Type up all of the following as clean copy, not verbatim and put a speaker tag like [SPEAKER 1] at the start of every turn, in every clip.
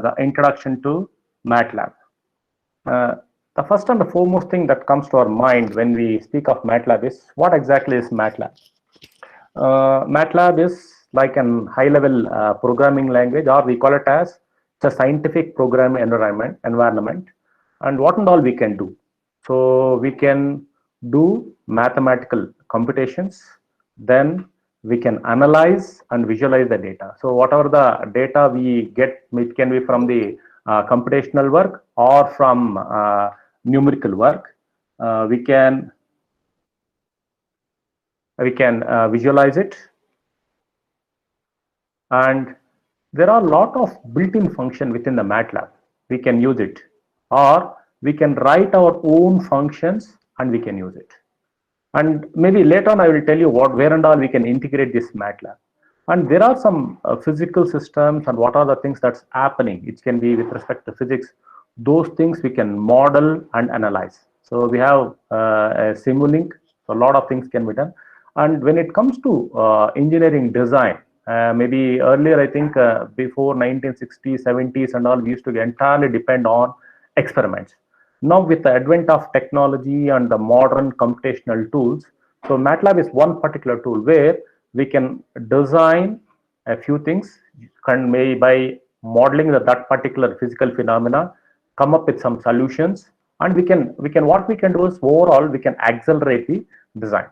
[SPEAKER 1] the introduction to MATLAB. The first and the foremost thing that comes to our mind when we speak of MATLAB is what exactly is MATLAB? MATLAB is like an high-level programming language, or we call it as it's a scientific programming environment, and what and all we can do. So we can do mathematical computations, then we can analyze and visualize the data. So whatever the data we get, it can be from the computational work or from numerical work. We can visualize it, and there are a lot of built-in function within the MATLAB. We can use it, or we can write our own functions and we can use it. And maybe later on I will tell you where and all we can integrate this MATLAB. And there are some physical systems and what are the things that's happening. It can be with respect to physics. Those things we can model and analyze. So we have a Simulink. So a lot of things can be done. And when it comes to engineering design, maybe earlier, I think before 1960s, 70s and all, we used to entirely depend on experiments. Now with the advent of technology and the modern computational tools, so MATLAB is one particular tool where we can design a few things, maybe by modeling that particular physical phenomena, come up with some solutions, and what we can do is overall we can accelerate the design.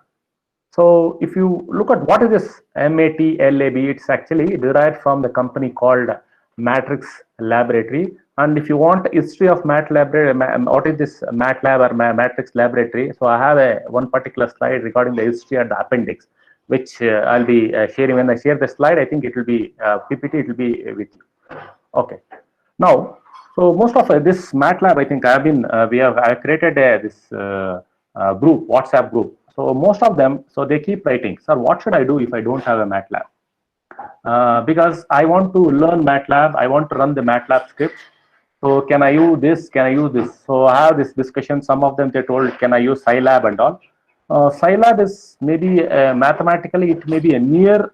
[SPEAKER 1] So if you look at what is this MATLAB, it's actually derived from the company called Matrix Laboratory. And if you want history of MATLAB, what is this MATLAB or Matrix Laboratory? So I have one particular slide regarding the history and the appendix, which I'll be sharing. When I share the slide, I think it will be PPT, it will be with you. Okay. Now, so most of this MATLAB, I think I created this group, WhatsApp group. So most of them, so they keep writing, sir, what should I do if I don't have a MATLAB? Because I want to learn MATLAB, I want to run the MATLAB scripts. So can I use this? Can I use this? So I have this discussion. Some of them they told, can I use Scilab and all? Scilab is maybe mathematically it may be a near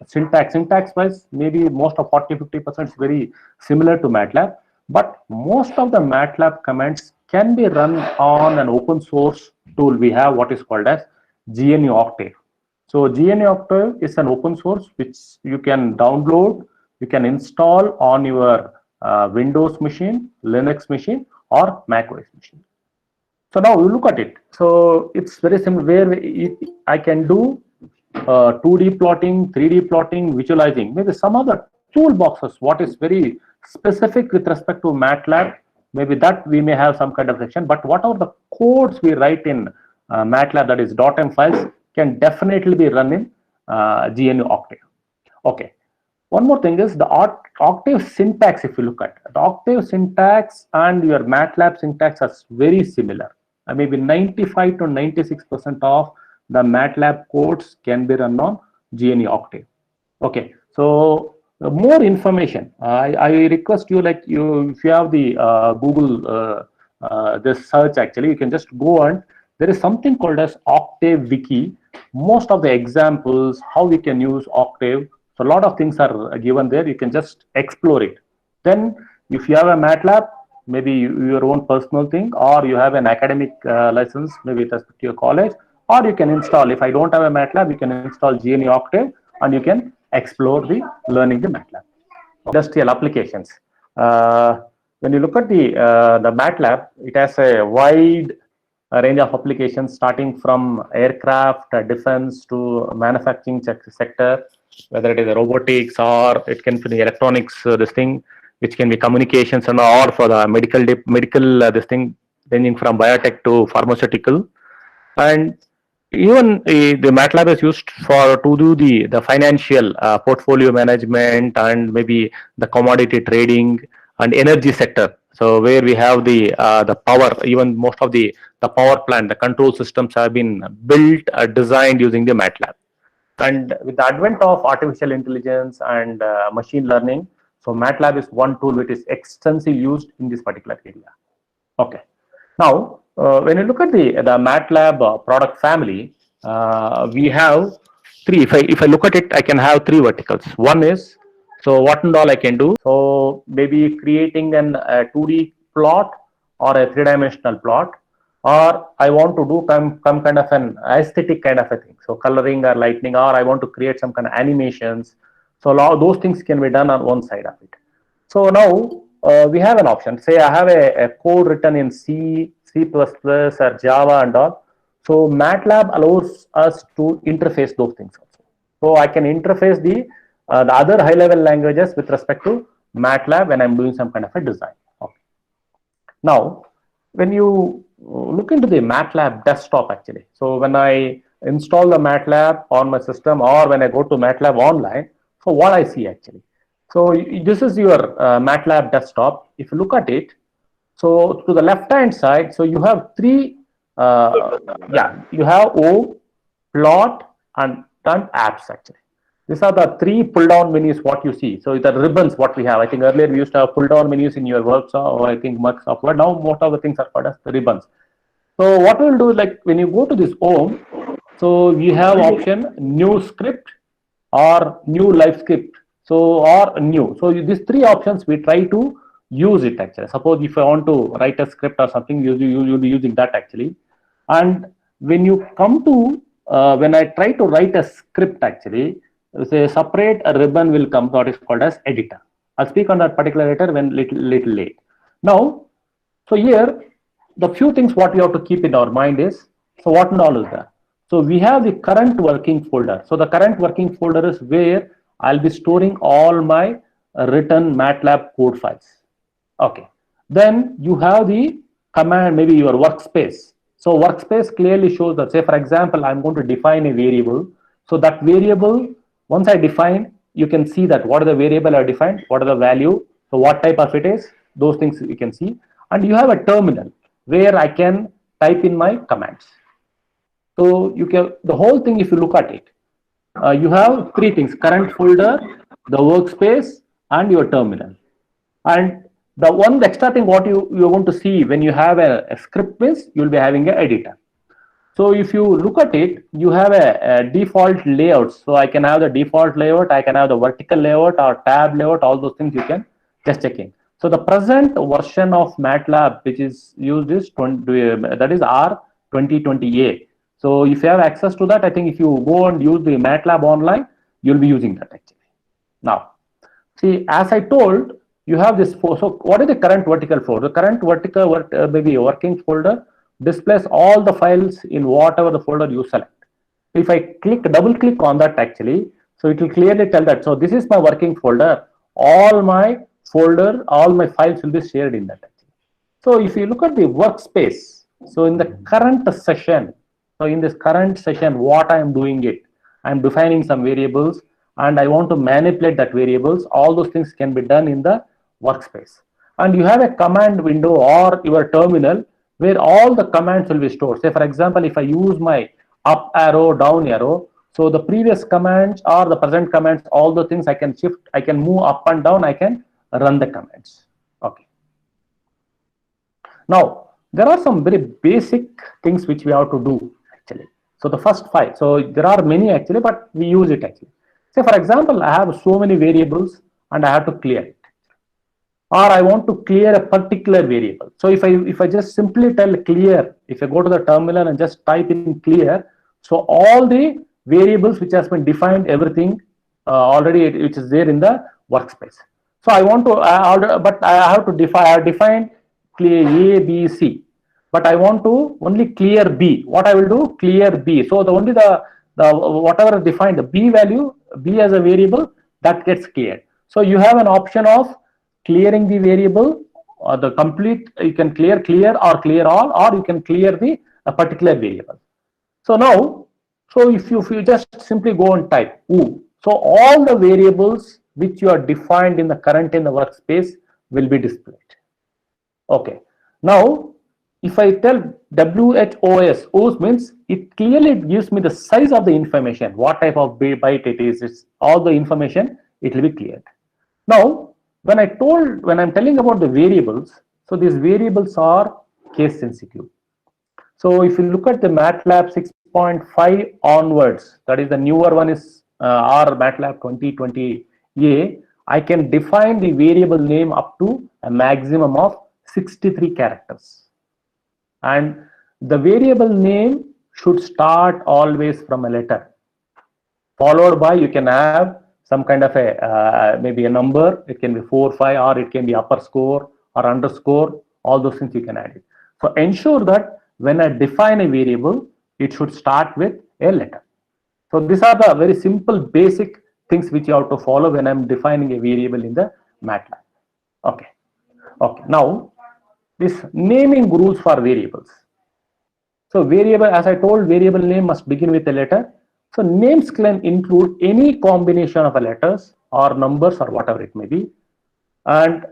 [SPEAKER 1] syntax wise, maybe most of 40–50% is very similar to MATLAB. But most of the MATLAB commands can be run on an open source tool. We have what is called as GNU Octave. So GNU Octave is an open source which you can download, you can install on your Windows machine, Linux machine, or Mac OS machine. So now we look at it. So it's very simple where I can do 2D plotting, 3D plotting, visualizing. Maybe some other toolboxes, what is very specific with respect to MATLAB, maybe that we may have some kind of section, but whatever the codes we write in MATLAB, that is .m files, can definitely be run in GNU Octave. Okay. One more thing is the Octave syntax. If you look at the Octave syntax and your MATLAB syntax are very similar. Maybe 95–96% of the MATLAB codes can be run on GNU Octave. Okay. So more information. I request you, like if you have the Google this search, actually you can just go and there is something called as Octave Wiki. Most of the examples how we can use Octave. So a lot of things are given there. You can just explore it. Then if you have a MATLAB, maybe your own personal thing, or you have an academic license, maybe with respect to your college, or you can install. If I don't have a MATLAB, you can install GNU Octave and you can explore the learning the MATLAB. Industrial applications. When you look at the MATLAB, it has a wide range of applications starting from aircraft, defense to manufacturing sector, whether it is robotics or it can be the electronics, this thing, which can be communications and or for the medical this thing, ranging from biotech to pharmaceutical. And even the MATLAB is used to do the financial portfolio management and maybe the commodity trading and energy sector. So where we have the power, even most of the power plant, the control systems have been built, designed using the MATLAB. And with the advent of artificial intelligence and machine learning, so MATLAB is one tool which is extensively used in this particular area. Okay. Now, when you look at the MATLAB product family, we have three. If I look at it, I can have three verticals. One is So what and all I can do? So maybe creating a 2D plot or a three-dimensional plot, or I want to do some kind of an aesthetic kind of a thing. So coloring or lightning, or I want to create some kind of animations. So a lot of those things can be done on one side of it. So now we have an option. Say I have a code written in C, C++, or Java and all. So MATLAB allows us to interface those things also. So I can interface the other high-level languages with respect to MATLAB when I'm doing some kind of a design. Okay. Now, when you look into the MATLAB desktop actually, so when I install the MATLAB on my system or when I go to MATLAB online, so what I see actually. So this is your MATLAB desktop. If you look at it, so to the left-hand side, so you have three, you have O, plot, and apps actually. These are the three pull-down menus what you see. So the ribbons what we have. I think earlier we used to have pull-down menus in your workshop or I think Microsoft Word. Now most of the things are called as the ribbons. So what we'll do is like when you go to this home, so we have option new script or new live script. So or new. So these three options we try to use it actually. Suppose if I want to write a script or something, you'll be using that actually. And when you come to when I try to write a script actually, say separate a ribbon will come what is called as editor. I'll speak on that particular later when little late. Now, so here the few things what we have to keep in our mind is, so what and all is there. So we have the current working folder. So the current working folder is where I'll be storing all my written MATLAB code files. Okay. Then you have the command, maybe your workspace. So workspace clearly shows that, say for example, I'm going to define a variable. So that variable, once I define, you can see that what are the variable I defined, what are the value, so what type of it is, those things you can see. And you have a terminal where I can type in my commands. So you can, the whole thing, if you look at it, you have three things: current folder, the workspace, and your terminal. And the one extra thing what you're going to see when you have a script means you'll be having an editor. So if you look at it, you have a default layout. So I can have the default layout, I can have the vertical layout or tab layout, all those things you can just check in. So the present version of MATLAB which is used is that is R2020A. So if you have access to that, I think if you go and use the MATLAB online, you'll be using that actually. Now, see, as I told, you have this. So what is the current vertical folder? The current vertical maybe working folder displays all the files in whatever the folder you select. If I double click on that actually, so it will clearly tell that, so this is my working folder, all my folder, all my files will be shared in that actually. So if you look at the workspace, so in the current session, so in this current session, what I am doing it, I am defining some variables and I want to manipulate that variables, all those things can be done in the workspace. And you have a command window or your terminal where all the commands will be stored. Say for example, if I use my up arrow, down arrow, so the previous commands or the present commands, all the things I can shift, I can move up and down, I can run the commands. Okay. Now, there are some very basic things which we have to do actually. So the first five, so there are many actually, but we use it actually. Say for example, I have so many variables and I have to clear it, or I want to clear a particular variable. So if I just simply tell clear, if I go to the terminal and just type in clear, so all the variables which has been defined, everything already which is there in the workspace. So I want to, but I have to define. I have defined clear A, B, C, but I want to only clear B. What I will do, clear B. So the only the whatever defined the B value, B as a variable, that gets cleared. So you have an option of clearing the variable or the complete, you can clear or clear all, or you can clear the a particular variable. So now, so if you just simply go and type OO, so all the variables which you are defined in the current in the workspace will be displayed. Okay. Now, if I tell WHOS, OS means it clearly gives me the size of the information, what type of byte it is, it's all the information, it will be cleared. Now, when I'm telling about the variables, so these variables are case sensitive. So if you look at the MATLAB 6.5 onwards, that is the newer one is R MATLAB 2020A, I can define the variable name up to a maximum of 63 characters. And the variable name should start always from a letter, followed by, you can have some kind of a maybe a number. It can be 4 5, or it can be upper score or underscore. All those things you can add it. So ensure that when I define a variable, it should start with a letter. So these are the very simple basic things which you have to follow when I'm defining a variable in the MATLAB. Okay. Okay. Now, this naming rules for variables. So variable, as I told, variable name must begin with a letter. So names can include any combination of letters or numbers or whatever it may be. And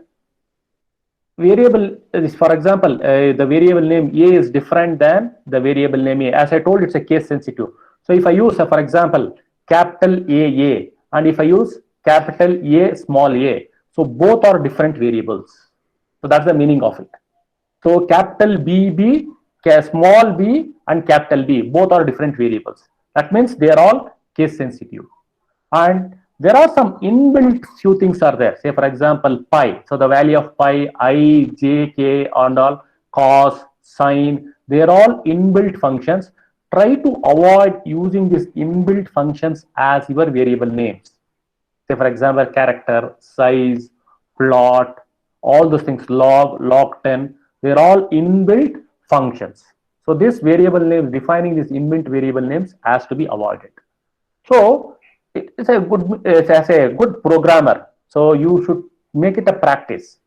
[SPEAKER 1] variable is, for example, the variable name A is different than the variable name A. As I told, it's a case sensitive. So if I use, for example, capital AA, and if I use capital A small a, so both are different variables. So that's the meaning of it. So capital BB, small b, and capital B, both are different variables. That means they are all case sensitive. And there are some inbuilt few things are there. Say, for example, pi. So the value of pi, I, j, k, and all, cos, sine, they are all inbuilt functions. Try to avoid using these inbuilt functions as your variable names. Say, for example, character, size, plot, all those things, log, log10, they're all inbuilt functions. So this variable name, defining these inbuilt variable names has to be avoided. So it's a good, as a good programmer, so you should make it a practice.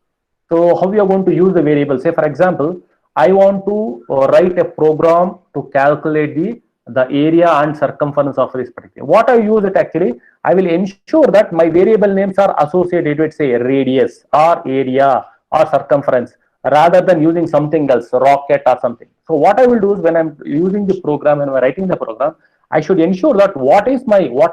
[SPEAKER 1] So how you are going to use the variable? Say, for example, I want to write a program to calculate the area and circumference of this particular. What I use it actually, I will ensure that my variable names are associated with, say, radius or area or circumference, rather than using something else, rocket or something. So what I will do is, when I'm using the program and I'm writing the program, I should ensure that what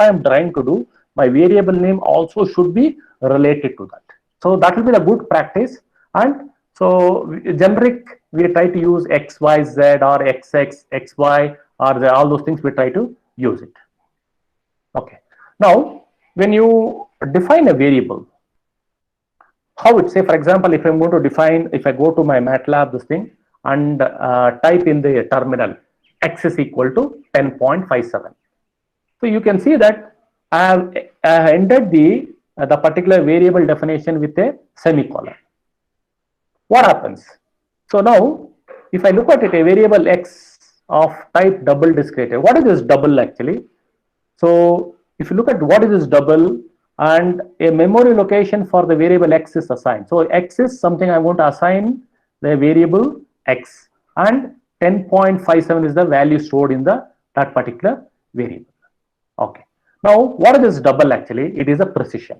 [SPEAKER 1] I'm trying to do, my variable name also should be related to that. So that will be the good practice. And so generic, we try to use X, Y, Z, or XX, XY, or all those things we try to use it. Okay. Now, when you define a variable, how it, say, for example, if I'm going to define, if I go to my MATLAB, this thing, and type in the terminal, X is equal to 10.57. So you can see that I have ended the particular variable definition with a semicolon. What happens? So now, if I look at it, a variable X of type double discrete, what is this double actually? So if you look at what is this double, and a memory location for the variable X is assigned. So X is something I'm going to assign the variable X, and 10.57 is the value stored in that particular variable. Okay. Now, what is this double actually? It is a precision.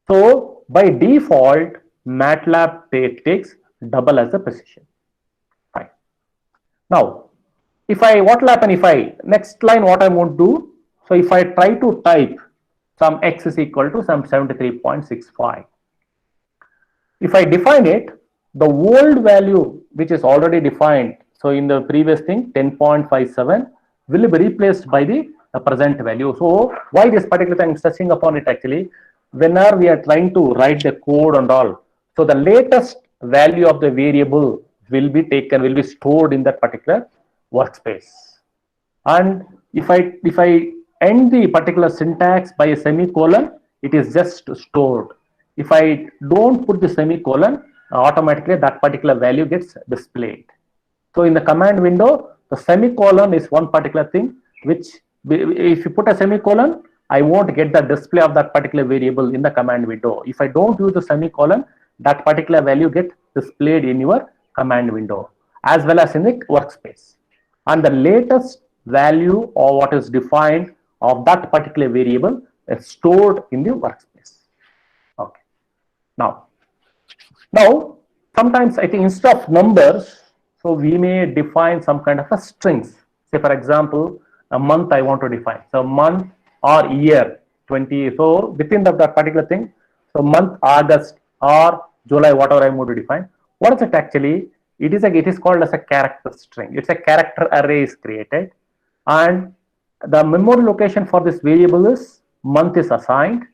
[SPEAKER 1] So by default, MATLAB takes double as the precision. Fine. Now, what will happen if next line, what I want to do? So if I try to type some X is equal to some 73.65. If I define it, the old value which is already defined, so in the previous thing, 10.57, will be replaced by the present value. So why this particular thing, stressing upon it actually, whenever we are trying to write the code and all, so the latest value of the variable will be stored in that particular workspace. And if I end the particular syntax by a semicolon, it is just stored. If I don't put the semicolon, automatically that particular value gets displayed. So in the command window, the semicolon is one particular thing which, if you put a semicolon, I won't get the display of that particular variable in the command window. If I don't use the semicolon, that particular value gets displayed in your command window as well as in the workspace. And the latest value or what is defined of that particular variable is stored in the workspace. Okay. Now sometimes I think instead of numbers, so we may define some kind of a strings. Say, for example, a month I want to define. So month or year 20. So within that particular thing, so month August or July, whatever I'm going to define. What is it actually? It is called as a character string. It's a character array is created, and the memory location for this variable is month is assigned,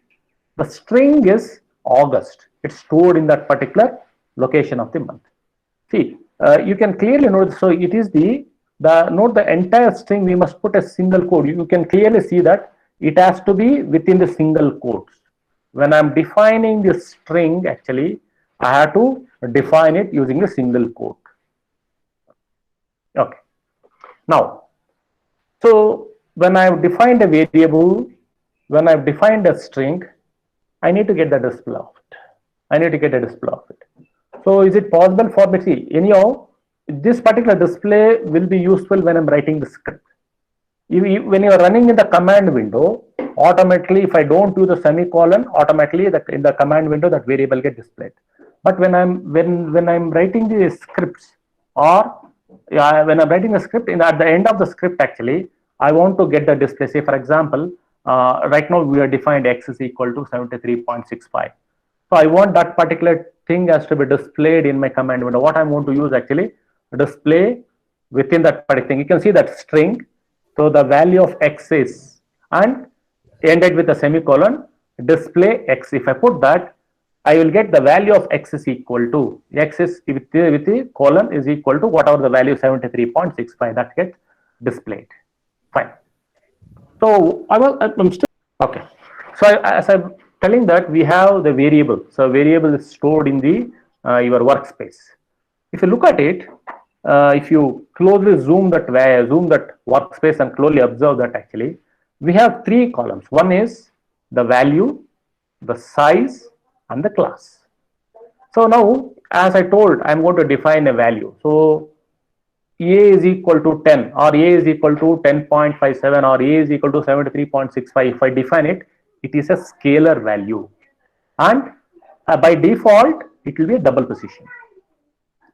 [SPEAKER 1] The string is August. It's stored in that particular location of the month. See, you can clearly note. So it is the entire string. We must put a single quote. You can clearly see that it has to be within the single quotes. When I'm defining the string, actually, I have to define it using a single quote. Okay. Now, so when I've defined a variable, when I've defined a string, I need to get the display of it. I need to get a display of it. So is it possible for me to see? Anyhow, this particular display will be useful when I'm writing the script. When you are running in the command window, automatically, if I don't use the semicolon, automatically in the command window that variable get displayed. But when I'm writing the scripts, or when I'm writing a script, at the end of the script, actually, I want to get the display. Say, for example, right now we are defined x is equal to 73.65. So I want that particular thing has to be displayed in my command window. What I want to use actually display within that particular thing. You can see that string. So the value of x is, and ended with a semicolon, display x. If I put that, I will get the value of x is equal to, x is with the colon is equal to whatever the value 73.65 that gets displayed. Fine. So I'm still okay. So as I'm telling that we have the variable. So variable is stored in the your workspace. If you look at it, if you closely zoom that workspace and closely observe that actually we have three columns. One is the value, the size, and the class. So now, as I told, I'm going to define a value. So a is equal to 10, or a is equal to 10.57, or a is equal to 73.65. If I define it, it is a scalar value, and by default it will be a double precision.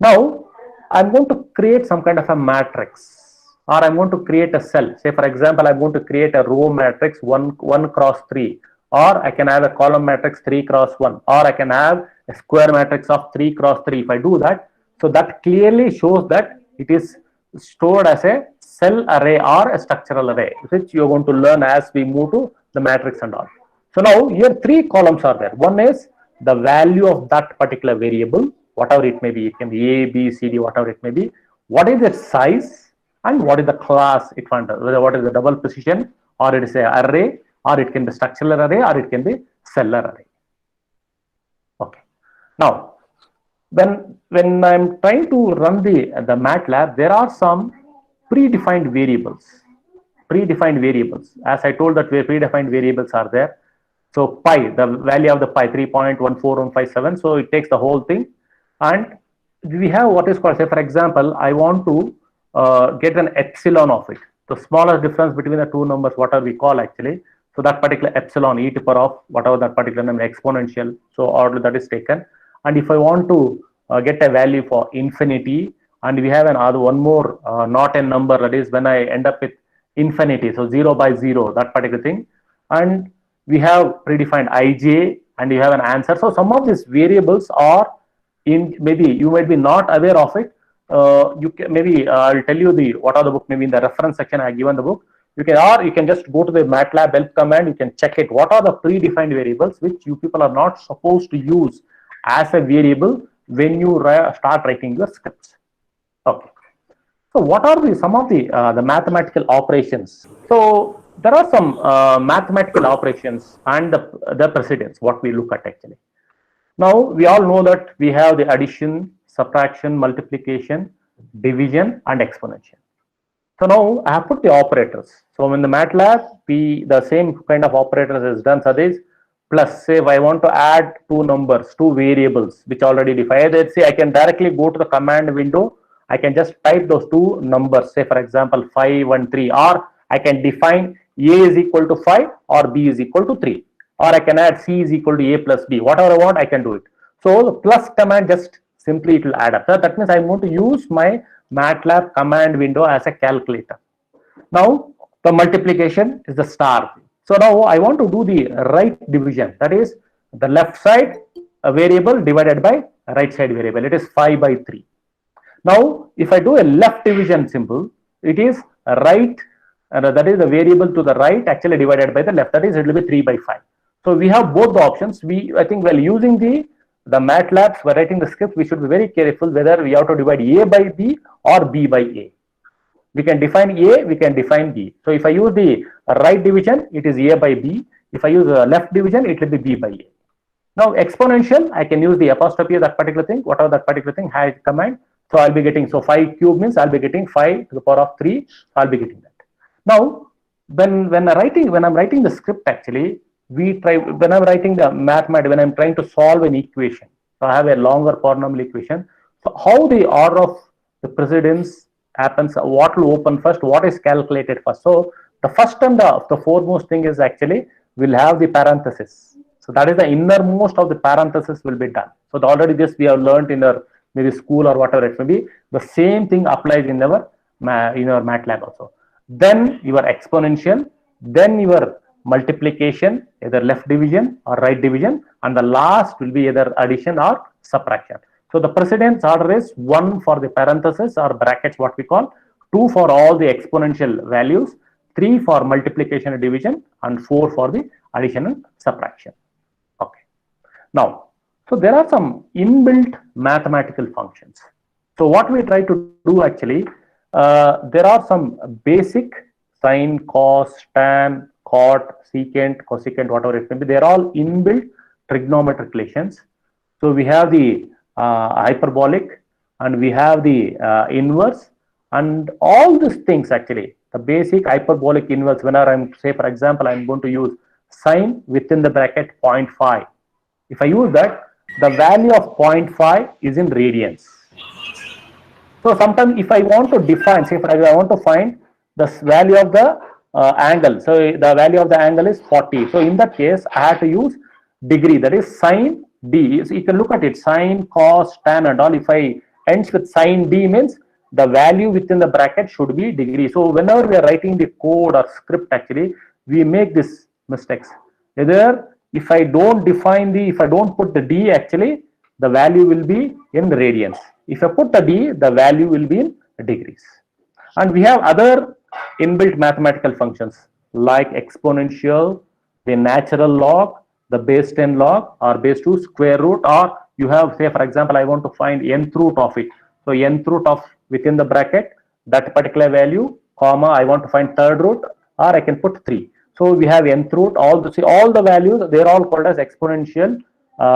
[SPEAKER 1] Now I'm going to create some kind of a matrix, or I'm going to create a cell. Say for example, I'm going to create a row matrix 1 cross 3, or I can have a column matrix 3 cross 1, or I can have a square matrix of 3 cross 3. If I do that, so that clearly shows that it is stored as a cell array or a structural array, which you're going to learn as we move to the matrix and all. So now here three columns are there. One is the value of that particular variable, whatever it may be. It can be A, B, C, D, whatever it may be. What is its size, and what is the class it wants? Whether what is the double precision, or it is an array, or it can be structural array, or it can be cellular array. Okay. Now, when I'm trying to run the MATLAB, there are some predefined variables. As I told that predefined variables are there. So pi, the value of the pi, 3.14157. So it takes the whole thing, and we have what is called, say for example, I want to get an epsilon of it. The smallest difference between the two numbers, what are we call actually. So that particular epsilon, e to the power of whatever that particular number, exponential. So order that is taken. And if I want to get a value for infinity, and we have one more not a number, that is when I end up with infinity, so 0 by 0, that particular thing. And we have predefined ij, and you have an answer. So some of these variables are in, maybe you might be not aware of it. You can maybe I'll tell you what are the book, maybe in the reference section I have given the book. You can just go to the MATLAB help command. You can check it. What are the predefined variables which you people are not supposed to use as a variable when you start writing your scripts? Okay. So what are some of the mathematical operations? So there are some mathematical operations and the precedence, what we look at actually. Now we all know that we have the addition, subtraction, multiplication, division, and exponential. So now I have put the operators. So in the MATLAB, the same kind of operators is done. So this plus, say if I want to add two numbers, two variables which already defined, let's say I can directly go to the command window. I can just type those two numbers, say for example 5 and 3, or I can define a is equal to 5 or b is equal to 3, or I can add c is equal to a plus b. Whatever I want, I can do it. So the plus command just simply it will add up. So that means I'm going to use my MATLAB command window as a calculator. Now the multiplication is the star. So now I want to do the right division, that is the left side variable divided by right side variable. It is 5 by 3. Now if I do a left division symbol, it is right, that is the variable to the right actually divided by the left, that is it will be 3 by 5. So we have both the options. I think while using the MATLAB for writing the script, we should be very careful whether we have to divide A by B or B by A. We can define A, we can define B. So if I use the right division, it is A by B. If I use left division, it will be B by A. Now exponential, I can use the apostrophe, that particular thing, whatever that particular thing has command. So I'll be getting, so 5 cube means I'll be getting 5 to the power of 3. So I'll be getting that. Now, when I'm writing the script, actually, when I'm writing the mathematics, when I'm trying to solve an equation, so I have a longer polynomial equation. So how the order of the precedence happens, what will open first, what is calculated first. So the first and the foremost thing is actually we'll have the parenthesis. So that is the innermost of the parenthesis will be done. So already this we have learned in our maybe school or whatever it may be. The same thing applies in our MATLAB also. Then your exponential, then your multiplication, either left division or right division, and the last will be either addition or subtraction. So the precedence order is 1 for the parenthesis or brackets, what we call, 2 for all the exponential values, 3 for multiplication and division, and 4 for the addition and subtraction. Okay. Now, so there are some inbuilt mathematical functions. So what we try to do actually, there are some basic sine, cos, tan, cot, secant, cosecant, whatever it may be. They are all inbuilt trigonometric relations. So we have the hyperbolic, and we have the inverse, and all these things actually, the basic hyperbolic inverse, whenever I'm, say for example, I'm going to use sine within the bracket 0.5. If I use that, the value of 0.5 is in radians. So sometimes if I want to define, say for example, I want to find the value of the angle. So the value of the angle is 40. So in that case, I have to use degree, that is sine d. So you can look at it, sine, cos, tan and all. If I ends with sine d means the value within the bracket should be degree. So whenever we are writing the code or script, actually, we make this mistakes. Either if I don't define if I don't put the d, actually, the value will be in radians. If I put the d, the value will be in degrees. And we have other inbuilt mathematical functions like exponential, the natural log, the base 10 log, or base 2 square root, or you have, say for example, I want to find nth root of it. So nth root of within the bracket, that particular value, comma, I want to find third root, or I can put 3. So we have nth root, all the values, they're all called as exponential,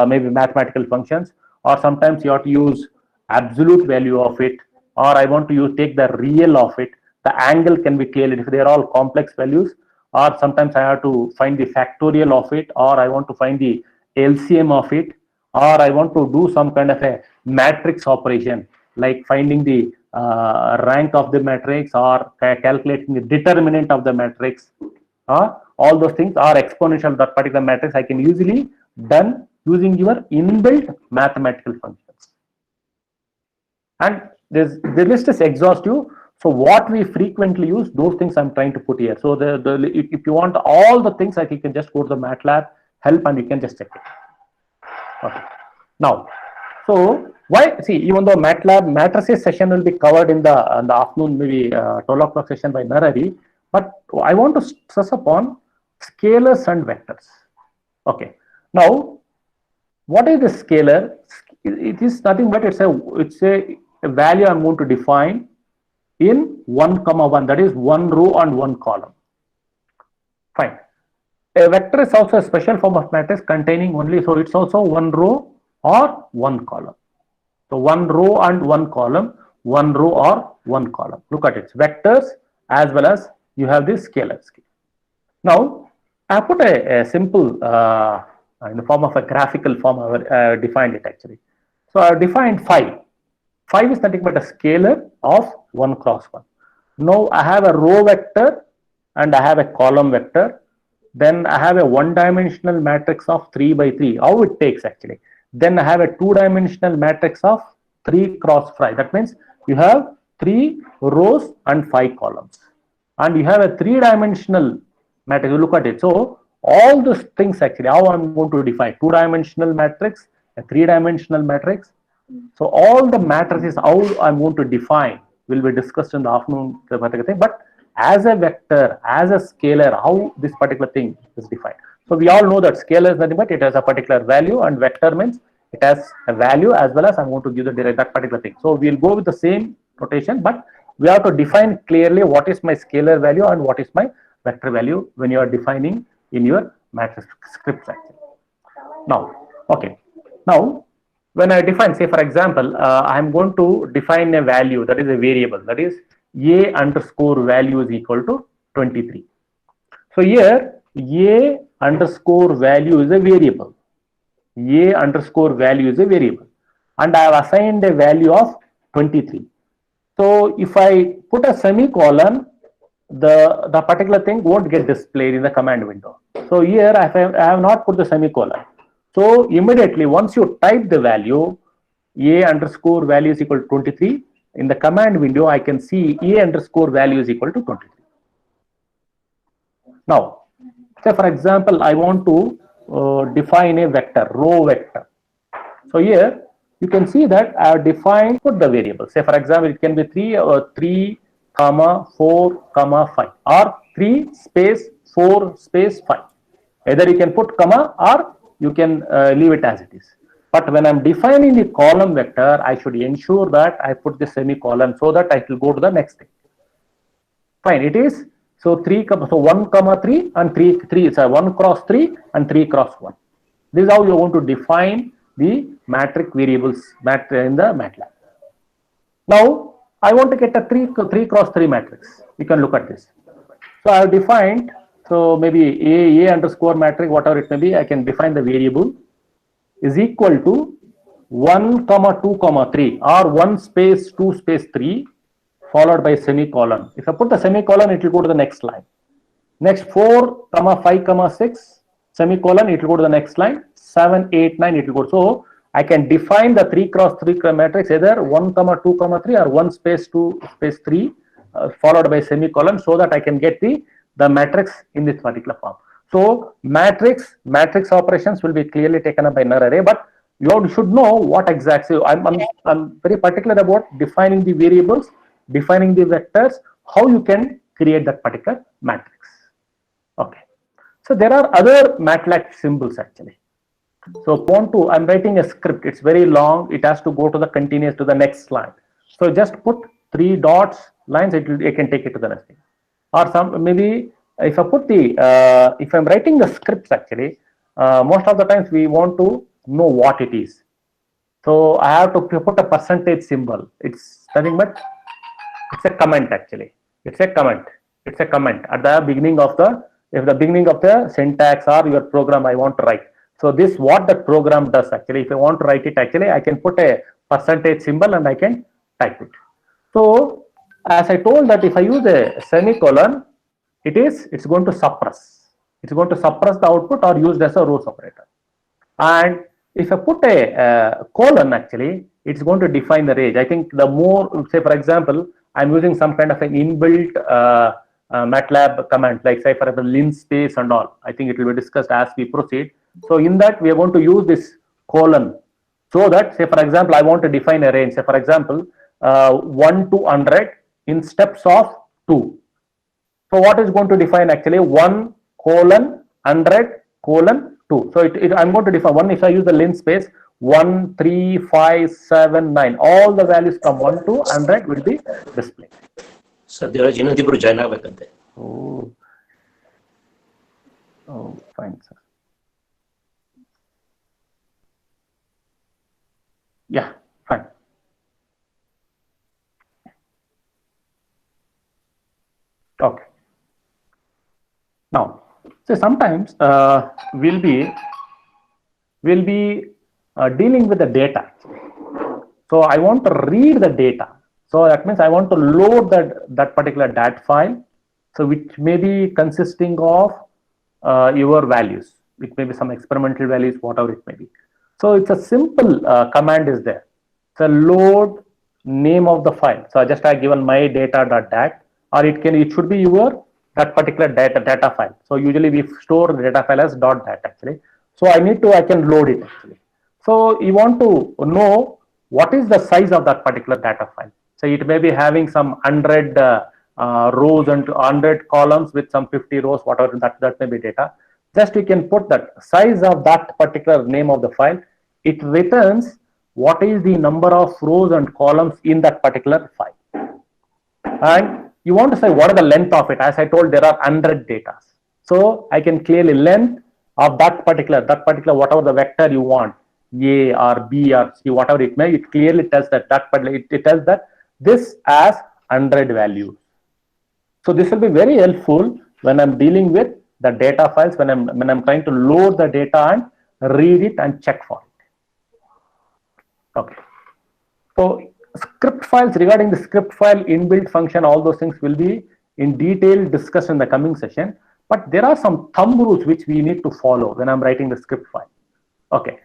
[SPEAKER 1] maybe mathematical functions, or sometimes you have to use absolute value of it, or I want to take the real of it. The angle can be clearly, if they're all complex values, or sometimes I have to find the factorial of it, or I want to find the LCM of it, or I want to do some kind of a matrix operation, like finding the rank of the matrix, or calculating the determinant of the matrix. All those things are exponential of that particular matrix. I can easily done using your inbuilt mathematical functions. And the list is exhaustive. So what we frequently use, those things I'm trying to put here. So if you want all the things, I think you can just go to the MATLAB help and you can just check it. Okay. Now, so why, see, even though MATLAB matrices session will be covered in the afternoon, maybe 12 o'clock session by Narari, but I want to stress upon scalars and vectors. Okay. Now, what is the scalar? It is nothing but it's a value I'm going to define in 1, 1, that is 1 row and 1 column. Fine. A vector is also a special form of matrix containing only, so it's also 1 row or 1 column. So 1 row and 1 column, 1 row or 1 column. Look at it, vectors as well as you have this scalar. Now, I put a simple in the form of a graphical form. I defined it actually. So I defined 5. 5 is nothing but a scalar of 1 cross 1. Now I have a row vector and I have a column vector. Then I have a one-dimensional matrix of 3 by 3. How it takes actually. Then I have a two-dimensional matrix of 3 cross 5. That means you have 3 rows and 5 columns. And you have a 3-dimensional matrix. You look at it. So all those things actually, how I'm going to define 2-dimensional matrix, a 3-dimensional matrix. So all the matrices, how I'm going to define, will be discussed in the afternoon. But as a vector, as a scalar, how this particular thing is defined. So we all know that scalar is nothing but it has a particular value, and vector means it has a value as well as I'm going to give the that particular thing. So we'll go with the same notation, but we have to define clearly what is my scalar value and what is my vector value when you are defining in your matrix scripts actually. Now, okay. Now, when I define, say for example, I'm going to define a value that is a variable, that is a underscore value is equal to 23. So here a underscore value is a variable. A underscore value is a variable, and I have assigned a value of 23. So if I put a semicolon, the particular thing won't get displayed in the command window. So here I have not put the semicolon. So immediately once you type the value a underscore value is equal to 23, in the command window I can see a underscore value is equal to 23. Now, say for example, I want to define a vector, row vector. So here you can see that I have defined, put the variable. Say for example, it can be 3 comma 4 comma 5 or 3 space 4 space 5. Either you can put comma or you can leave it as it is. But when I'm defining the column vector, I should ensure that I put the semicolon so that I will go to the next thing. Fine, it is. So 1 comma 3 and 3 is 1 cross 3 and 3 cross 1. This is how you want to define the matrix variables in the MATLAB. Now I want to get a 3 cross 3 matrix. You can look at this. So I have defined, so maybe a underscore matrix, whatever it may be, I can define the variable is equal to 1 comma 2 comma 3 or 1 space 2 space 3 followed by semicolon. If I put the semicolon, it will go to the next line. Next 4 comma 5 comma 6 semicolon, it will go to the next line. 7 8 9 it will go. So I can define the 3 cross 3 matrix either 1 comma 2 comma 3 or 1 space 2 space 3 followed by semicolon, so that I can get the matrix in this particular form. So matrix operations will be clearly taken up by NUR array, but you should know what exactly. I'm very particular about defining the variables, defining the vectors, how you can create that particular matrix. Okay. So there are other MATLAB symbols actually. So I'm writing a script. It's very long. It has to go to the continuous to the next line. So just put 3 dots lines. It can take it to the next thing. Or some maybe if I put if I'm writing the scripts actually, most of the times we want to know what it is. So I have to put a percentage symbol. It's nothing but it's a comment actually. It's a comment. It's a comment at the beginning of the syntax or your program I want to write. So this what the program does actually. If I want to write it actually, I can put a percentage symbol and I can type it. So as I told that if I use a semicolon, it's going to suppress. It's going to suppress the output or used as a rows operator. And if I put a colon actually, it's going to define the range. I think the more, say for example, I'm using some kind of an inbuilt MATLAB command, like say for example linspace and all. I think it will be discussed as we proceed. So in that we are going to use this colon, so that say for example I want to define a range. Say for example 1 to 100 in steps of 2. So what is going to define actually 1 colon 100 colon 2. So I'm going to define 1 if I use the linspace 1 3 5 7 9. All the values from 1 to 100 will be displayed.
[SPEAKER 2] Satyaraj ಇನ್ನೊಂದಿಬ್ರು join ಆಗಬೇಕಂತೆ.
[SPEAKER 1] Fine, sir. Yeah, fine. Okay. Now, so sometimes we'll be dealing with the data. So I want to read the data. So that means I want to load that particular DAT file, so which may be consisting of your values. It may be some experimental values, whatever it may be. So it's a simple command is there. It's a load name of the file. So I just have given my data.dat, or it should be your that particular data file. So usually we store the data file as .dat actually. So I can load it actually. So you want to know what is the size of that particular data file. So it may be having some 100 rows and 100 columns with some 50 rows, whatever that may be data. just you can put that size of that particular name of the file. It returns what is the number of rows and columns in that particular file. And you want to say what is the length of it. As I told, there are 100 data. So I can clearly length of that particular whatever the vector you want, A or B or C, whatever it may, it clearly tells that it tells that this as 100 values. So this will be very helpful when I'm dealing with the data files, when I'm trying to load the data and read it and check for it. Okay. So script files, regarding the script file, inbuilt function, all those things will be in detail discussed in the coming session. But there are some thumb rules which we need to follow when I'm writing the script file. Okay.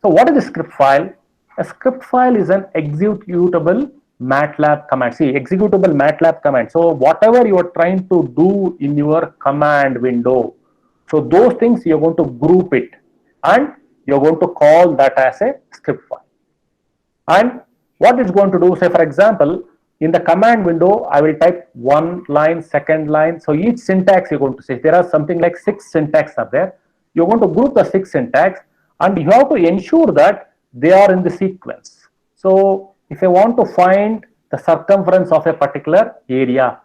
[SPEAKER 1] So what is a script file? A script file is an executable MATLAB command. See, executable MATLAB command. So whatever you are trying to do in your command window, so those things you're going to group it and you're going to call that as a script file. And what it's going to do, say for example, in the command window, I will type one line, second line. So each syntax you're going to say, there are something like 6 syntax are there. You're going to group the 6 syntax and you have to ensure that they are in the sequence. So if I want to find the circumference of a particular area,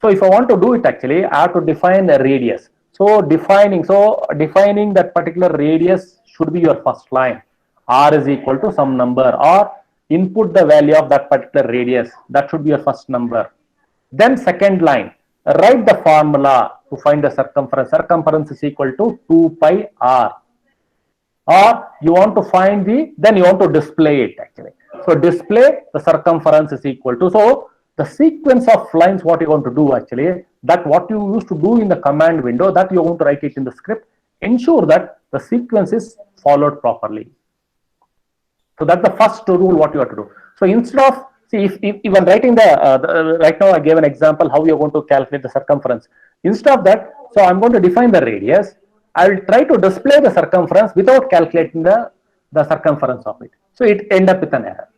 [SPEAKER 1] so if I want to do it, actually I have to define a radius. So defining that particular radius should be your first line. R is equal to some number, or input the value of that particular radius. That should be your first number. Then second line, write the formula to find the circumference. Circumference is equal to 2 pi r. Or you want to find then you want to display it actually. So display the circumference is equal to, so the sequence of lines what you want to do actually, that what you used to do in the command window, that you want to write it in the script, ensure that the sequence is followed properly. So that's the first rule what you have to do. So instead of, see, if I'm writing right now I gave an example how you're going to calculate the circumference. Instead of that, so I'm going to define the radius. I will try to display the circumference without calculating the circumference of it. So it end up with an error.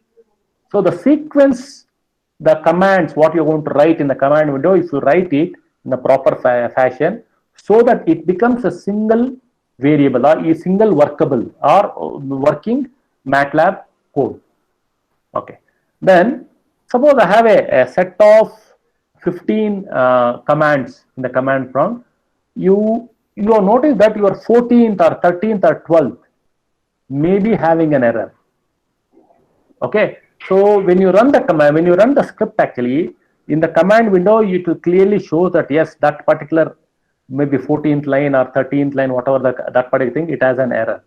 [SPEAKER 1] So the sequence, the commands, what you're going to write in the command window, if you write it in the proper fashion, so that it becomes a single variable or a single workable or working MATLAB code. Okay. Then suppose I have a set of 15 commands in the command prompt. You will notice that your 14th or 13th or 12th may be having an error. Okay. So when you run the command, when you run the script, actually in the command window, it will clearly show that yes, that particular maybe 14th line or 13th line, whatever that particular thing, it has an error.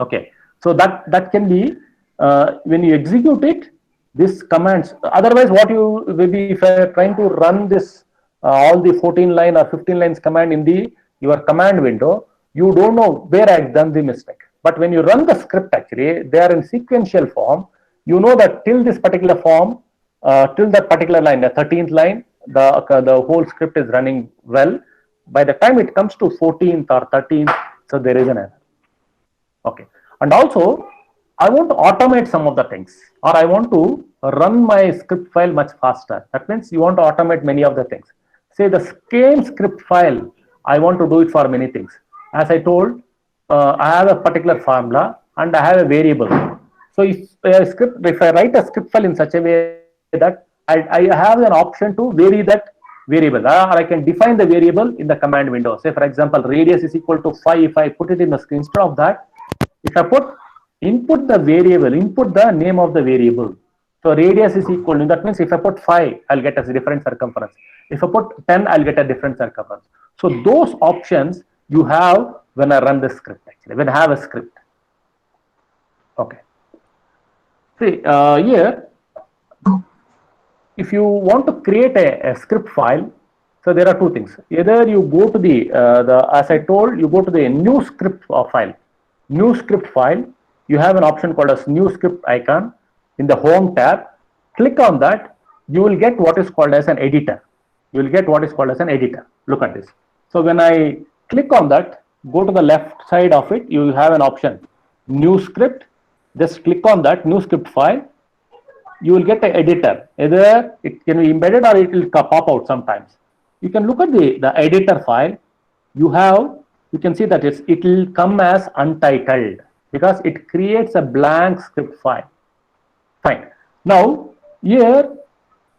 [SPEAKER 1] Okay. So that can be when you execute it, this commands. Otherwise, what you maybe if you're trying to run this all the 14 line or 15 lines command in your command window, you don't know where I've done the mistake. But when you run the script, actually they are in sequential form. You know that till this particular form, till that particular line, the 13th line, the whole script is running well. By the time it comes to 14th or 13th, so there is an error. Okay. And also, I want to automate some of the things, or I want to run my script file much faster. That means you want to automate many of the things. Say the same script file, I want to do it for many things. As I told, I have a particular formula and I have a variable. So if I write a script file in such a way that I have an option to vary that variable, or I can define the variable in the command window. Say for example, radius is equal to 5. If I put it in the screen, instead of that, if I input the variable, input the name of the variable. So radius is equal to, that means if I put 5, I'll get a different circumference. If I put 10, I'll get a different circumference. So those options you have when I run the script, actually, when I have a script. Okay. See, here, if you want to create a script file, so there are two things. Either you go to as I told, you go to the new script file. New script file, you have an option called as new script icon in the home tab. Click on that, you will get what is called as an editor. You will get what is called as an editor. Look at this. So when I click on that, go to the left side of it, you have an option, new script. Just click on that new script file. You will get an editor. Either it can be embedded or it will pop out sometimes. You can look at the editor file. You have you can see that it will come as untitled because it creates a blank script file. Fine. Now here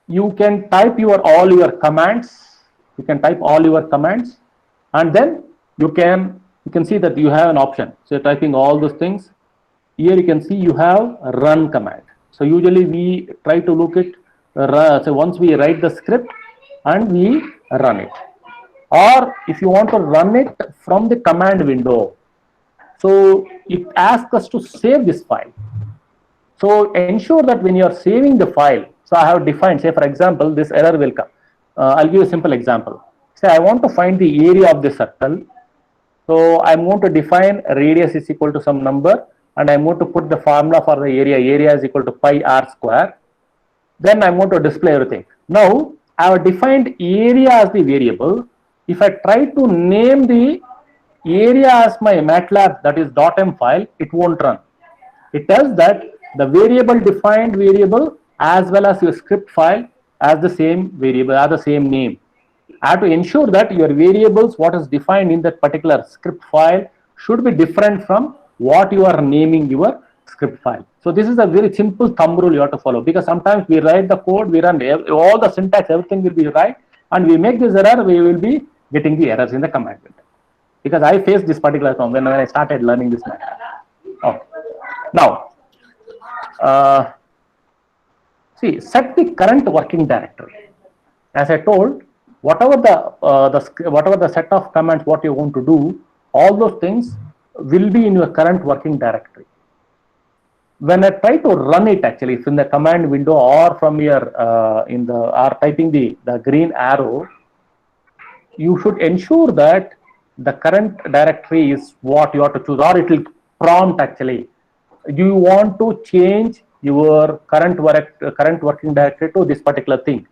[SPEAKER 1] you can type all your commands. You can type all your commands, and then you can see that you have an option. So you're typing all those things. Here you can see you have a run command. So usually we try to look at so once we write the script and we run it, or if you want to run it from the command window, so it asks us to save this file. So ensure that when you are saving the file, so I have defined, say for example, this error will come. I'll give you a simple example. Say I want to find the area of the circle. So I'm going to define radius is equal to some number, and I'm going to put the formula for the area. Area is equal to pi r square. Then I'm going to display everything. Now I have defined area as the variable. If I try to name the area as my MATLAB, that is .m file, it won't run. It tells that the variable defined variable as well as your script file as the same variable, as the same name. I have to ensure that your variables, what is defined in that particular script file, should be different from what you are naming your script file. So this is a very simple thumb rule you have to follow, because sometimes we write the code, we run all the syntax, everything will be right, and we make this error, we will be getting the errors in the command window. Because I faced this particular problem when I started learning this matter. Okay. Now, see, set the current working directory. As I told, whatever the set of commands what you want to do, all those things will be in your current working directory. When I try to run it, actually, if in the command window or from your typing the green arrow, you should ensure that the current directory is what you have to choose, or it will prompt actually. Do you want to change your current working directory to this particular thing?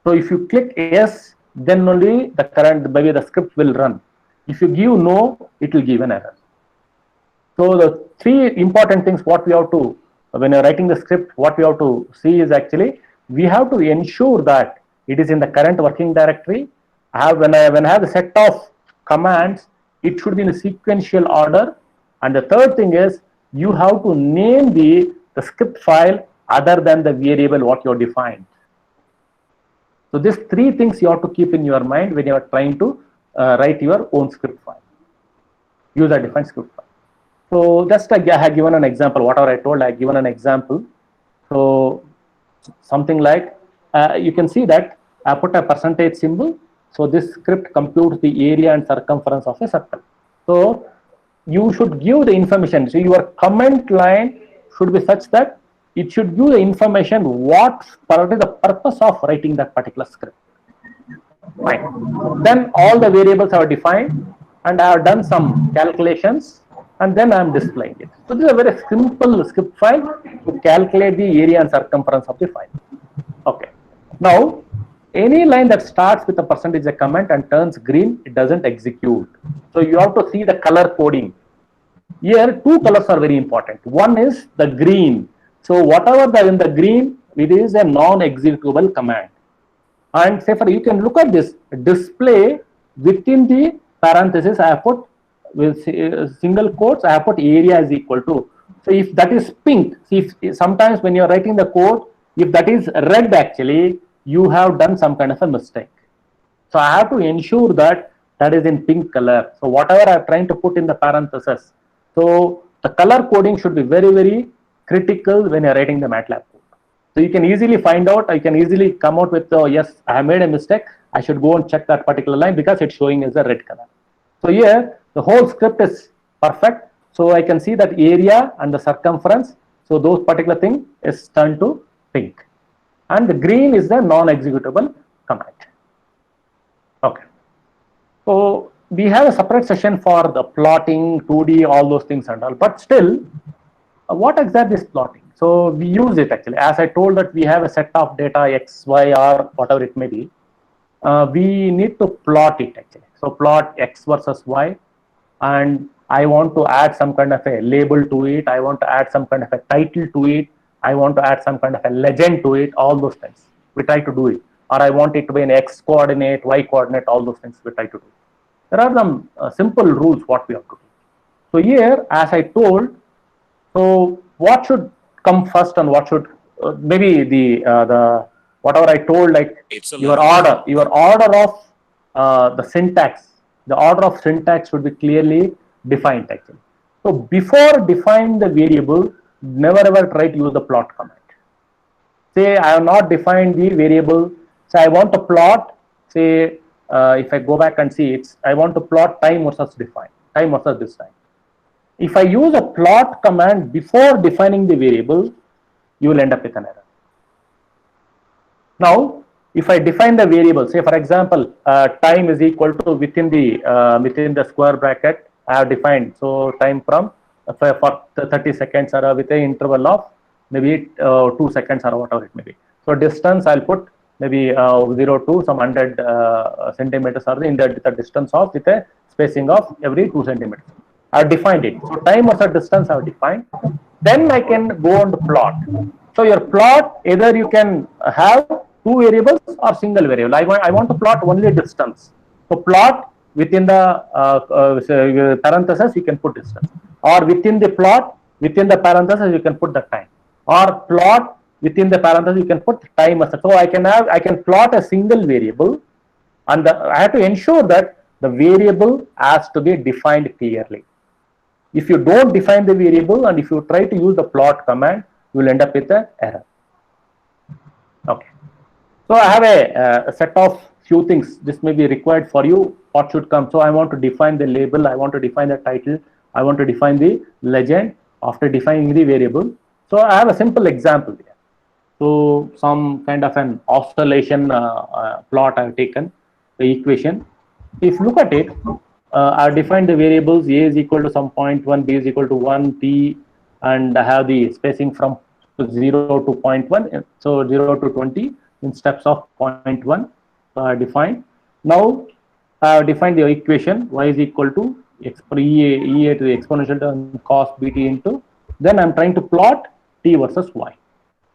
[SPEAKER 1] So if you click yes, then only the script will run. If you give no, it will give an error. So the three important things what we have to, when you're writing the script, what we have to see is actually we have to ensure that it is in the current working directory. When I have a set of commands, it should be in a sequential order. And the third thing is you have to name the script file other than the variable what you have defined. So these three things you have to keep in your mind when you are trying to write your own script file, user defined script file. So just I have given an example, whatever I told, I have given an example. So something like, you can see that I put a percentage symbol. So this script computes the area and circumference of a circle. So you should give the information. So your comment line should be such that it should give the information what is the purpose of writing that particular script. Fine. Then all the variables are defined, and I have done some calculations, and then I am displaying it. So this is a very simple script file to calculate the area and circumference of the file. Okay. Now, any line that starts with a percentage a comment and turns green, it doesn't execute. So you have to see the color coding. Here, two colors are very important. One is the green. So whatever in the green, it is a non-executable command. And say you can look at this display within the parenthesis. I have put with single quotes. I have put area is equal to. So if that is pink, see if sometimes when you are writing the code, if that is red, actually you have done some kind of a mistake. So I have to ensure that that is in pink color. So whatever I am trying to put in the parenthesis, so the color coding should be very, very critical when you are writing the MATLAB code. So you can easily find out, you can easily come out with, yes, I have made a mistake. I should go and check that particular line because it's showing as a red color. So here the whole script is perfect. So I can see that area and the circumference. So those particular thing is turned to pink. And the green is the non-executable command. Okay. So we have a separate session for the plotting, 2D, all those things and all. But still, what exactly is plotting? So we use it actually. As I told that we have a set of data X, Y, or whatever it may be. We need to plot it actually. So plot X versus Y. And I want to add some kind of a label to it. I want to add some kind of a title to it. I want to add some kind of a legend to it, all those things. We try to do it. Or I want it to be an X coordinate, Y coordinate, all those things we try to do. There are some simple rules what we have to do. So here, as I told, so what should come first and what should maybe the whatever I told, like your order of the syntax, the order of syntax should be clearly defined actually. So before defining the variable, never ever try to use the plot command. Say I have not defined the variable, so I want to plot, say if I go back and see, it's I want to plot time versus time versus this time. If I use a plot command before defining the variable, you will end up with an error. Now, if I define the variable, say for example, time is equal to within the square bracket, I have defined, so time from for 30 seconds or with an interval of maybe 2 seconds or whatever it may be. So distance I'll put maybe 0 to some 100 centimeters or in the distance of with a spacing of every 2 centimeters. I've defined it. So time versus distance I've defined. Then I can go and plot. So your plot, either you can have two variables or single variable. I want to plot only distance. So plot within the parentheses you can put distance, or within the plot, within the parentheses you can put the time, or plot within the parentheses you can put time. So I can plot a single variable, and I have to ensure that the variable has to be defined clearly. If you don't define the variable and if you try to use the plot command, you will end up with an error. Okay. So I have a set of few things. This may be required for you. What should come? So I want to define the label. I want to define the title. I want to define the legend after defining the variable. So I have a simple example here. So some kind of an oscillation plot I have taken, the equation. If you look at it, I have defined the variables. A is equal to some 0.1, B is equal to 1, T, and I have the spacing from 0 to 0.1, so 0 to 20 in steps of 0.1. So I defined. Now I have defined the equation y is equal to EA to the exponential term cos bt into, then I'm trying to plot t versus y.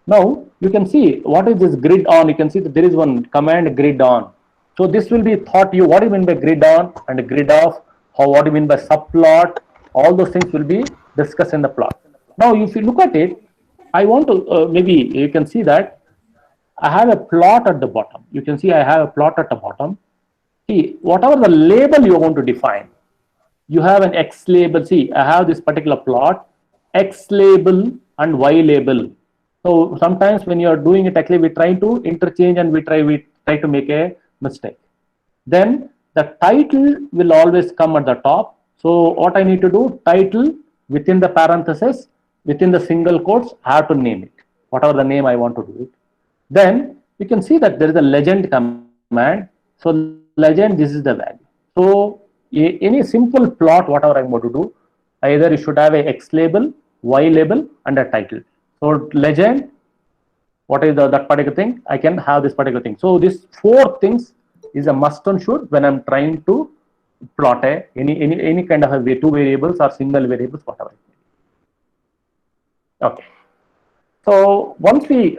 [SPEAKER 1] Now you can see what is this grid on. You can see that there is one command grid on. So this will be taught you what do you mean by grid on and grid off, what do you mean by subplot. All those things will be discussed in the plot. Now if you look at it, I want to maybe you can see that I have a plot at the bottom. You can see I have a plot at the bottom. See, whatever the label you want to define, you have an X label. See, I have this particular plot, X label and Y label. So sometimes when you are doing it, actually we try to interchange and we try to make a mistake. Then the title will always come at the top. So what I need to do, title within the parentheses, within the single quotes, I have to name it, whatever the name I want to do it. Then you can see that there is a legend command. So legend, this is the value. So any simple plot, whatever I'm going to do, either you should have a X label, Y label, and a title. So legend, what is that particular thing? I can have this particular thing. So these four things is a must and should when I'm trying to plot any kind of a two variables or single variables, whatever. Okay. So once we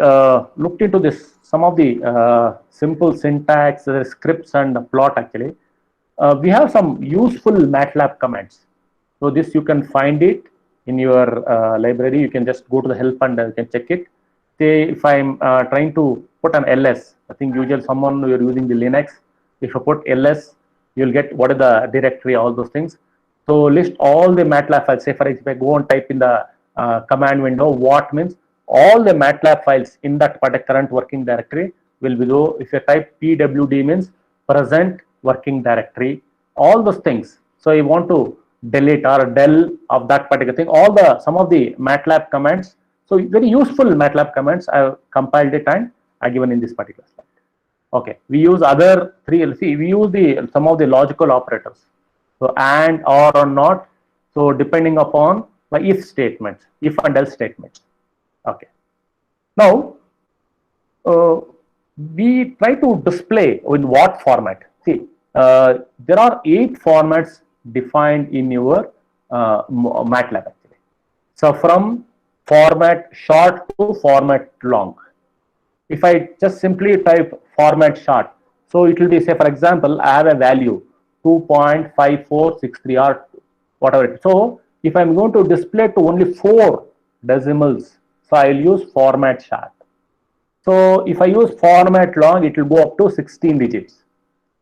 [SPEAKER 1] looked into this, some of the simple syntax, scripts and plot actually, we have some useful MATLAB commands. So this you can find it in your library. You can just go to the help and you can check it. Say if I'm trying to put an ls, I think usually someone you're using the Linux, if you put ls, you'll get what is the directory, all those things. So list all the MATLAB files. Say for example, if I go and type in the command window, what means all the MATLAB files in that particular current working directory will be though. If you type pwd means present working directory, all those things. So you want to delete or del of that particular thing, some of the MATLAB commands. So very useful MATLAB commands I have compiled it and I given in this particular slide. Okay, we use other three. We use some of the logical operators. So and, or not. So depending upon the if statements, if and else statements. Okay. Now we try to display in what format. See, there are 8 formats defined in your MATLAB actually. So from format short to format long. If I just simply type format short, so it will be, say for example, I have a value 2.5463 or whatever it is. So if I'm going to display to only 4 decimals, so I'll use format short. So if I use format long, it will go up to 16 digits.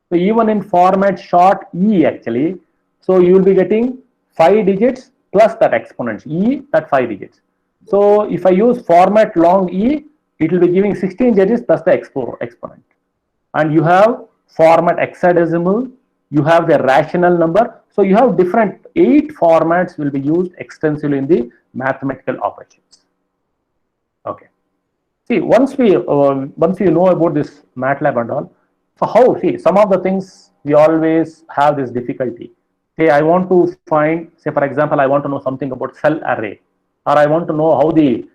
[SPEAKER 1] So even in format short E actually, so you will be getting 5 digits plus that exponent E, that 5 digits. So if I use format long E, it will be giving 16 digits plus the exponent. And you have format hexadecimal, you have the rational number. So you have different 8 formats will be used extensively in the mathematical operations. Okay. See, once you know about this MATLAB and all, so how, see, some of the things we always have this difficulty. Say I want to find, say for example, I want to know something about cell array, or I want to know how the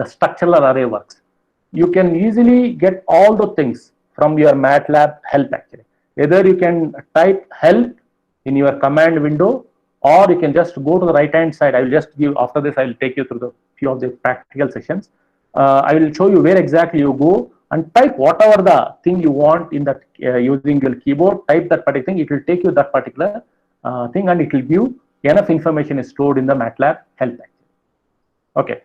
[SPEAKER 1] structural array works. You can easily get all the things from your MATLAB help actually. Either you can type help in your command window, or you can just go to the right hand side. I will just give, after this I will take you through the few of the practical sessions. I will show you where exactly you go and type whatever the thing you want in that using your keyboard. Type that particular thing, it will take you that particular thing, and it will give enough information is stored in the MATLAB help. Okay.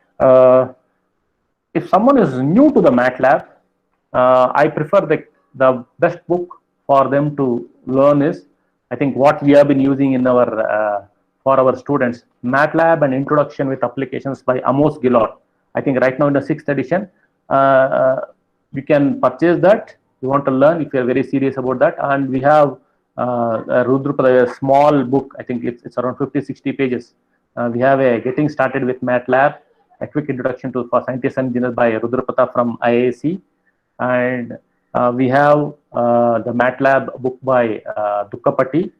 [SPEAKER 1] If someone is new to the MATLAB, I prefer the best book for them to learn is, I think, what we have been using in our for our students, MATLAB: An Introduction with Applications by Amos Gillard. I think right now in the 6th edition, you can purchase that. You want to learn if you are very serious about that. And we have Rudrapada, a small book. I think it's around 50-60 pages. We have a Getting Started with MATLAB, a quick introduction to for scientists and engineers by Rudrapada from IISc. And we have the MATLAB book by Dukkapati.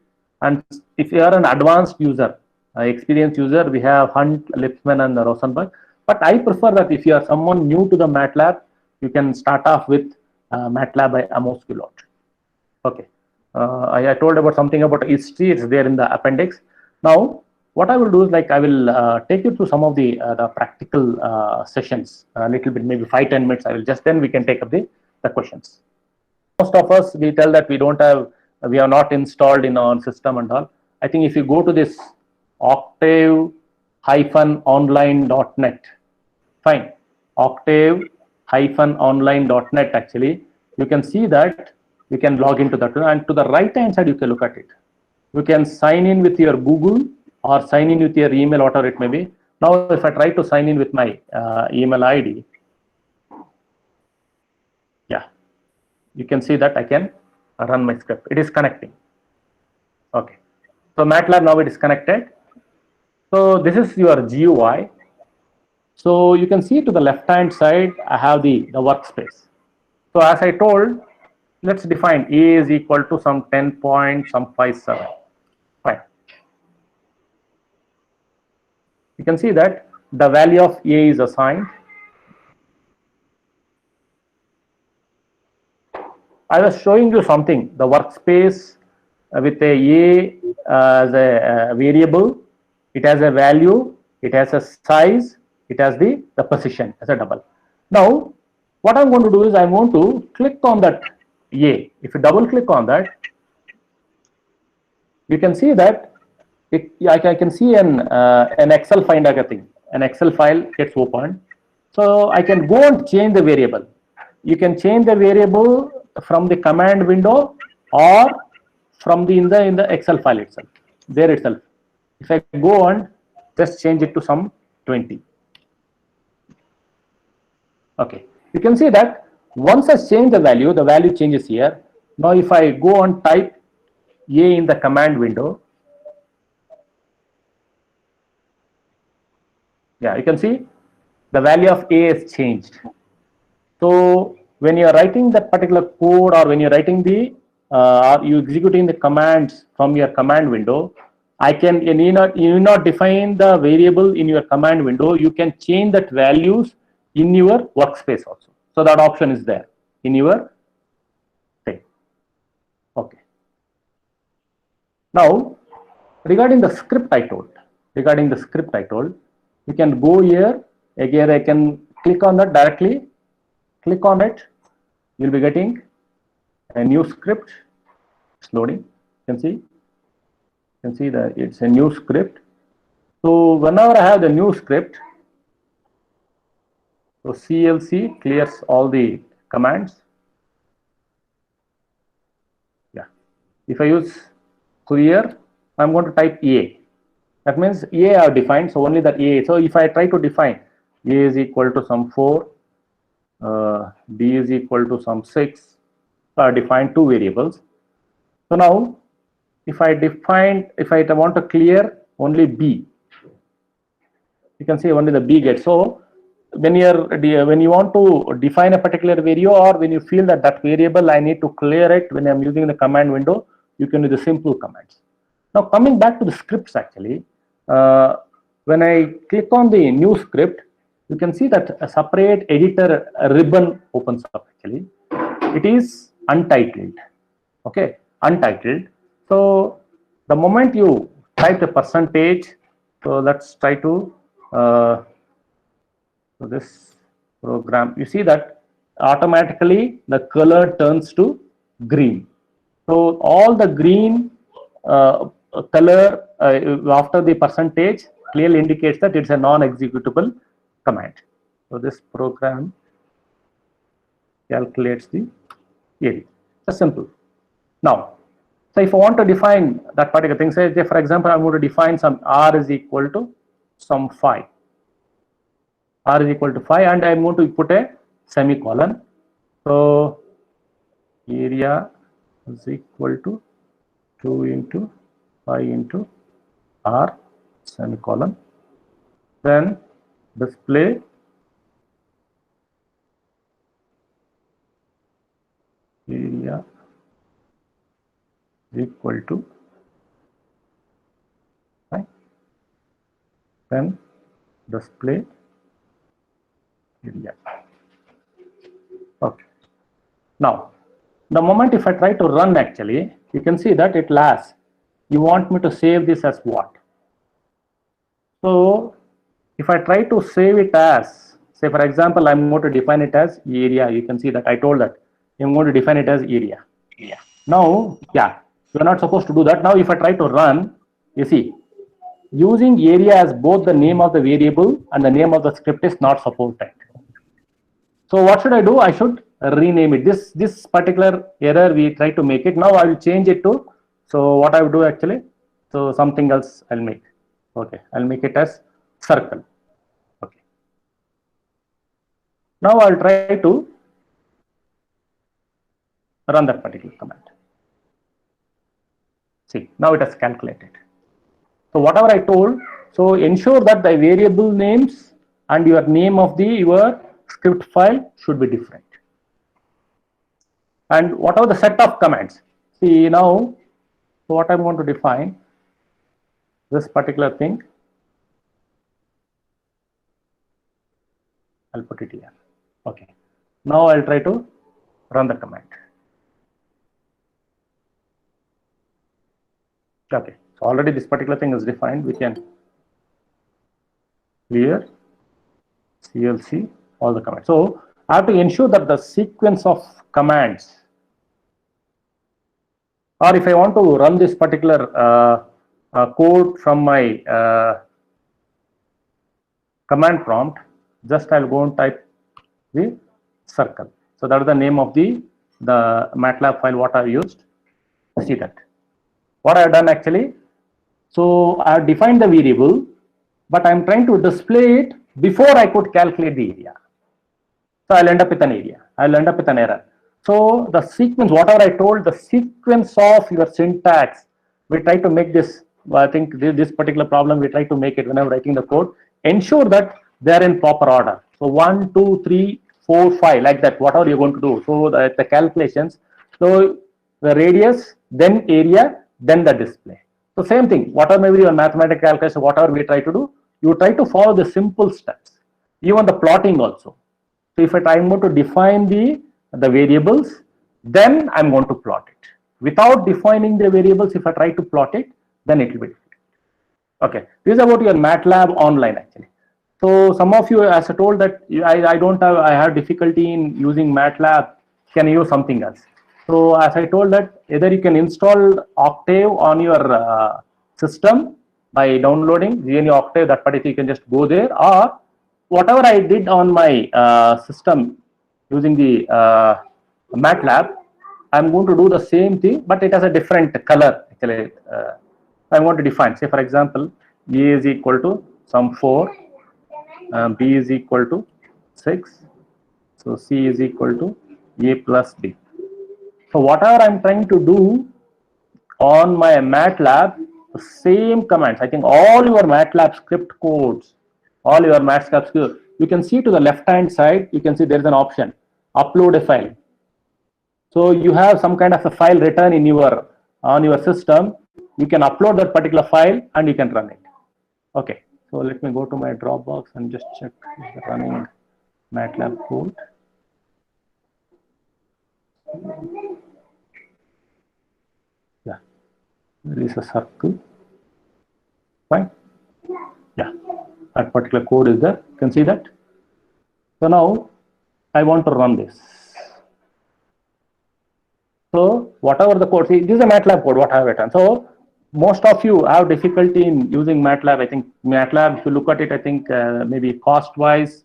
[SPEAKER 1] And if you are an advanced user, experienced user, we have Hunt, Lipsman, and Rosenberg. But I prefer that if you are someone new to the MATLAB, you can start off with MATLAB by Amos Gillard. Okay. I told about something about history. It's there in the appendix. Now, what I will do is, like, I will take you through some of the practical sessions, a little bit, maybe 5-10 minutes. I will just, then we can take up the questions. Most of us, we tell that we don't have, we are not installed in our system and all. I think if you go to this octave-online.net, fine, octave-online.net, actually, you can see that you can log into that, and to the right hand side you can look at it. You can sign in with your Google or sign in with your email, whatever it may be. Now if I try to sign in with my email ID, yeah, you can see that I can run my script. It is connecting. Okay, so MATLAB, now it is connected. So this is your GUI. So you can see to the left hand side I have the workspace. So as I told, let's define A is equal to some 10.57. Fine. You can see that the value of A is assigned. I was showing you something, the workspace with a as a variable. It has a value, it has a size, it has the position as a double. Now, what I'm going to do is I'm going to click on that A. If you double click on that, you can see that I can see an Excel file like a thing. An Excel file gets opened. So I can go and change the variable. You can change the variable from the command window or from in the Excel file itself, there itself. If I go and just change it to some 20. Okay, you can see that once I change the value changes here. Now if I go and type A in the command window, yeah, you can see the value of A is changed. So when you are writing that particular code, or when you're writing the or you executing the commands from your command window, you need not define the variable in your command window. You can change that values in your workspace also. So that option is there in your thing. Okay. Now, regarding the script I told, you can go here. Again, I can click on that directly. Click on it. You'll be getting a new script. It's loading. You can see can see that it's a new script. So whenever I have the new script, so CLC clears all the commands. Yeah. If I use clear, I'm going to type A. That means A I have defined, so only that A. So if I try to define A is equal to some 4, B is equal to some 6, so I define two variables. So now, if I want to clear only B, you can see only the B gets. So when you want to define a particular variable, or when you feel that that variable I need to clear it when I'm using the command window, you can do the simple commands. Now coming back to the scripts, actually, when I click on the new script, you can see that a separate editor ribbon opens up. Actually, it is untitled. Okay, untitled. So the moment you type the percentage, so let's try to so this program, you see that automatically the color turns to green. So all the green color after the percentage clearly indicates that it's a non-executable command. So this program calculates the area. It's simple. Now, so if I want to define that particular thing, say for example, I'm going to define some R is equal to some 5. R is equal to 5, and I'm going to put a semicolon. So area is equal to 2 into 5 into R semicolon. Then display area is equal to 5. Then display area. Okay. Now, the moment if I try to run, actually, you can see that it lasts. You want me to save this as what? So, if I try to save it as, say for example, I'm going to define it as area. You can see that I told that I'm going to define it as area. Yeah. Now, yeah, you're not supposed to do that. Now, if I try to run, you see, using area as both the name of the variable and the name of the script is not supported. So what should I do? I should rename it. This particular error we try to make it. Now I will change it to, so what I will do actually, so something else I'll make. Okay, I'll make it as circle. Okay. Now I'll try to run that particular command. See, now it has calculated. So whatever I told, so ensure that the variable names and your name of your script file should be different. And whatever the set of commands, see now, so what I'm going to define, this particular thing, I'll put it here. Okay. Now I'll try to run the command. Okay. So already this particular thing is defined. We can clear CLC all the commands. So I have to ensure that the sequence of commands, or if I want to run this particular code from my command prompt, just I'll go and type the circle. So that is the name of the MATLAB file what I used. See that. What I have done actually, so I have defined the variable, but I'm trying to display it before I could calculate the area. So I'll end up with an area. I'll end up with an error. So the sequence, whatever I told, the sequence of your syntax, we try to make this. I think this particular problem we try to make it when I'm writing the code. Ensure that they are in proper order. So 1, 2, 3, 4, 5, like that. Whatever you're going to do. So the calculations. So the radius, then area, then the display. So same thing. Whatever maybe your mathematical calculation, whatever we try to do, you try to follow the simple steps. Even the plotting also. So if I'm going to define the variables, then I'm going to plot it. Without defining the variables, if I try to plot it, then it will be difficult. Okay, this is about your MATLAB online actually. So some of you, as I told that I have difficulty in using MATLAB, can use something else. So as I told that either you can install Octave on your system by downloading GNU Octave. That particular you can just go there, or whatever I did on my system using the MATLAB, I'm going to do the same thing, but it has a different color. Actually, I'm going to define. Say, for example, A is equal to some 4, B is equal to 6, so C is equal to A plus B. So whatever I'm trying to do on my MATLAB, the same commands. I think all your MATLAB script codes, all your MATLAB script, you can see to the left hand side, you can see there is an option, upload a file. So you have some kind of a file written in your on your system, you can upload that particular file and you can run it. Okay, so let me go to my Dropbox and just check the running MATLAB code. Yeah, there is a circle. Fine. Yeah, that particular code is there. You can see that. So now I want to run this. So whatever the code, see, this is a MATLAB code, what I have written. So most of you have difficulty in using MATLAB. I think MATLAB, if you look at it, I think maybe cost-wise,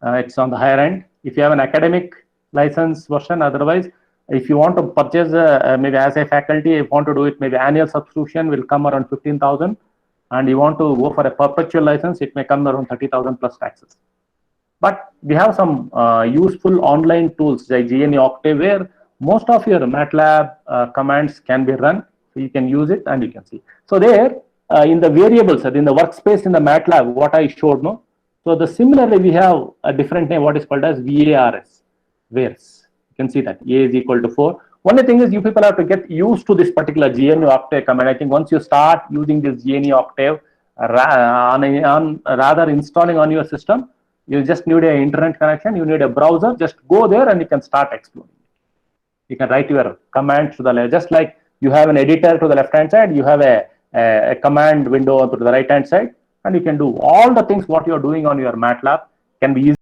[SPEAKER 1] it's on the higher end. If you have an academic license version, otherwise, if you want to purchase maybe as a faculty, if you want to do it, maybe annual subscription will come around 15,000, and you want to go for a perpetual license, it may come around 30,000 plus taxes. But we have some useful online tools like GNU Octave, where most of your MATLAB commands can be run. So you can use it and you can see. So there in the variables, in the workspace in the MATLAB, what I showed, no. So similarly, we have a different name, what is called as VARS, VARS. You can see that A is equal to 4. Only thing is, you people have to get used to this particular GNU Octave command. I think once you start using this GNU Octave, rather installing on your system, you just need an internet connection, you need a browser, just go there and you can start exploring. You can write your commands to the left, just like you have an editor to the left hand side, you have a command window to the right hand side, and you can do all the things what you are doing on your MATLAB can be easy.